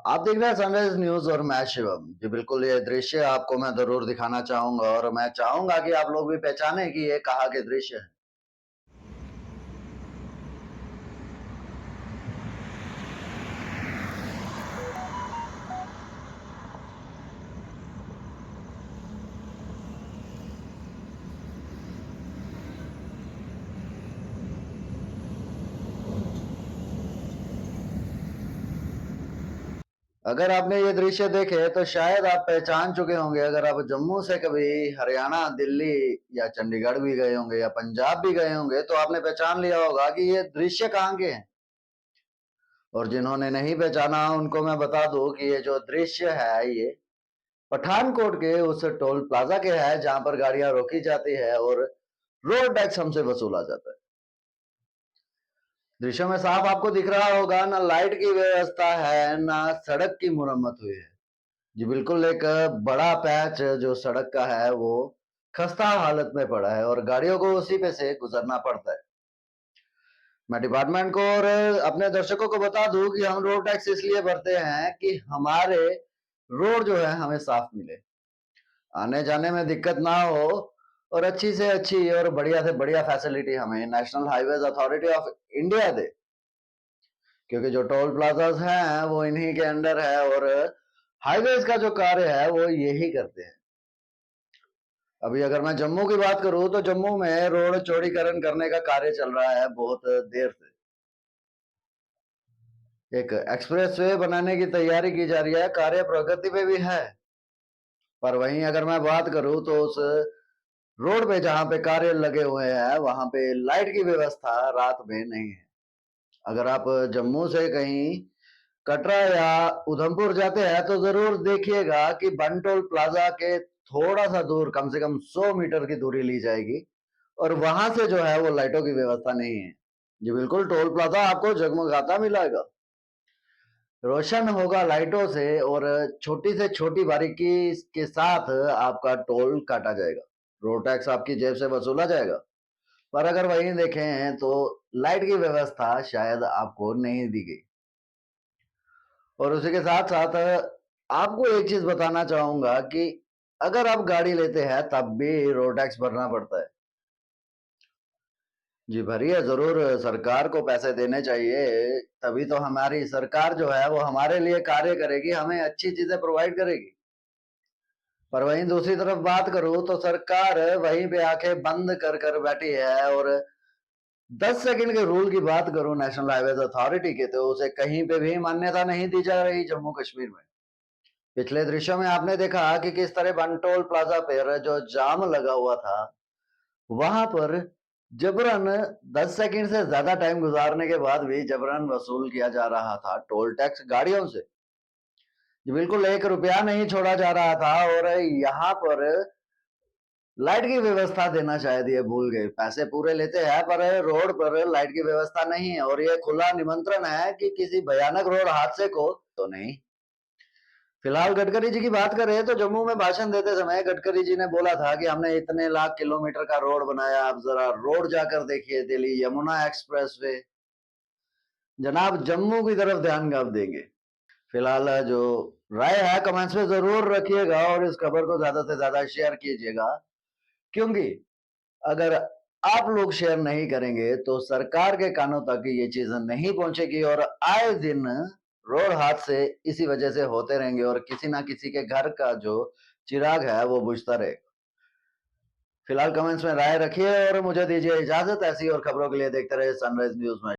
आप देख रहे हैं सनराइज न्यूज और मैं शिवम जी। बिल्कुल ये दृश्य आपको मैं जरूर दिखाना चाहूंगा और मैं चाहूंगा कि आप लोग भी पहचाने कि ये कहाँ के दृश्य है। अगर आपने ये दृश्य देखे तो शायद आप पहचान चुके होंगे। अगर आप जम्मू से कभी हरियाणा, दिल्ली या चंडीगढ़ भी गए होंगे या पंजाब भी गए होंगे तो आपने पहचान लिया होगा कि ये दृश्य कहाँ के हैं। और जिन्होंने नहीं पहचाना उनको मैं बता दूं कि ये जो दृश्य है ये पठानकोट के उस टोल प्लाजा के है जहां पर गाड़ियां रोकी जाती है और रोड टैक्स हमसे वसूला जाता है। दृश्य में साफ आपको दिख रहा होगा, ना लाइट की व्यवस्था है ना सड़क की मुरम्मत हुई है। जी बिल्कुल, एक बड़ा पैच जो सड़क का है वो खस्ता हालत में पड़ा है और गाड़ियों को उसी पे से गुजरना पड़ता है। मैं डिपार्टमेंट को और अपने दर्शकों को बता दूं कि हम रोड टैक्स इसलिए भरते हैं कि हमारे रोड जो है हमें साफ मिले, आने जाने में दिक्कत ना हो और अच्छी से अच्छी और बढ़िया से बढ़िया फैसिलिटी हमें National Highways Authority of India दे। क्योंकि जो टोल प्लाजाज हैं वो इन्हीं के अंडर है और हाईवेज का जो कार्य है वो यही करते हैं। अभी अगर मैं जम्मू की बात करूं तो जम्मू में रोड चौड़ीकरण करने का कार्य चल रहा है बहुत देर से। एक एक्सप्रेसवे बनाने की तैयारी की जा रही है, कार्य प्रगति पे भी है। पर वहीं अगर मैं बात करूं तो उस रोड पे जहां पे कार्य लगे हुए हैं वहां पे लाइट की व्यवस्था रात में नहीं है। अगर आप जम्मू से कहीं कटरा या उधमपुर जाते हैं तो जरूर देखिएगा कि बनटोल प्लाजा के थोड़ा सा दूर कम से कम 100 मीटर की दूरी ली जाएगी और वहां से जो है वो लाइटों की व्यवस्था नहीं है। जी बिल्कुल, टोल प्लाजा आपको जगमगाता मिलेगा, रोशन होगा लाइटों से और छोटी से छोटी बारीकी के साथ आपका टोल काटा जाएगा, रोड टैक्स आपकी जेब से वसूला जाएगा। पर अगर वहीं देखें तो लाइट की व्यवस्था शायद आपको नहीं दी गई। और उसी के साथ साथ आपको एक चीज बताना चाहूंगा कि अगर आप गाड़ी लेते हैं तब भी रोड टैक्स भरना पड़ता है। जी भरिए जरूर, सरकार को पैसे देने चाहिए, तभी तो हमारी सरकार जो है वो हमारे लिए कार्य करेगी, हमें अच्छी चीजें प्रोवाइड करेगी। पर वहीं दूसरी तरफ बात करूं तो सरकार वहीं पे आंखें बंद कर कर बैठी है और 10 सेकंड के रूल की बात करूं नेशनल हाईवेज अथॉरिटी के तो उसे कहीं पे भी मान्यता नहीं दी जा रही जम्मू कश्मीर में। पिछले दृश्यों में आपने देखा कि किस तरह बनटोल प्लाजा पर जो जाम लगा हुआ था वहां पर जबरन 10 सेकंड से ज्यादा टाइम गुजारने के बाद भी जबरन वसूल किया जा रहा था टोल टैक्स गाड़ियों से। बिल्कुल 1 रुपया नहीं छोड़ा जा रहा था और यहाँ पर लाइट की व्यवस्था देना शायद ये भूल गए, पैसे पूरे लेते हैं पर रोड पर लाइट की व्यवस्था नहीं है और ये खुला निमंत्रण है कि किसी भयानक रोड हादसे को तो नहीं। फिलहाल गडकरी जी की बात करें तो जम्मू में भाषण देते समय गडकरी जी ने बोला था कि हमने इतने लाख किलोमीटर का रोड बनाया, आप जरा रोड जाकर देखिए, दिल्ली यमुना एक्सप्रेसवे। जनाब जम्मू की तरफ ध्यान कब देंगे। फिलहाल जो राय है कमेंट्स में जरूर रखिएगा और इस खबर को ज्यादा से ज्यादा शेयर कीजिएगा, क्योंकि अगर आप लोग शेयर नहीं करेंगे तो सरकार के कानों तक ये चीज नहीं पहुंचेगी और आए दिन रोड हादसे इसी वजह से होते रहेंगे और किसी ना किसी के घर का जो चिराग है वो बुझता रहेगा। फिलहाल कमेंट्स में राय रखिए और मुझे दीजिए इजाजत। ऐसी और खबरों के लिए देखते रहे सनराइज न्यूज में।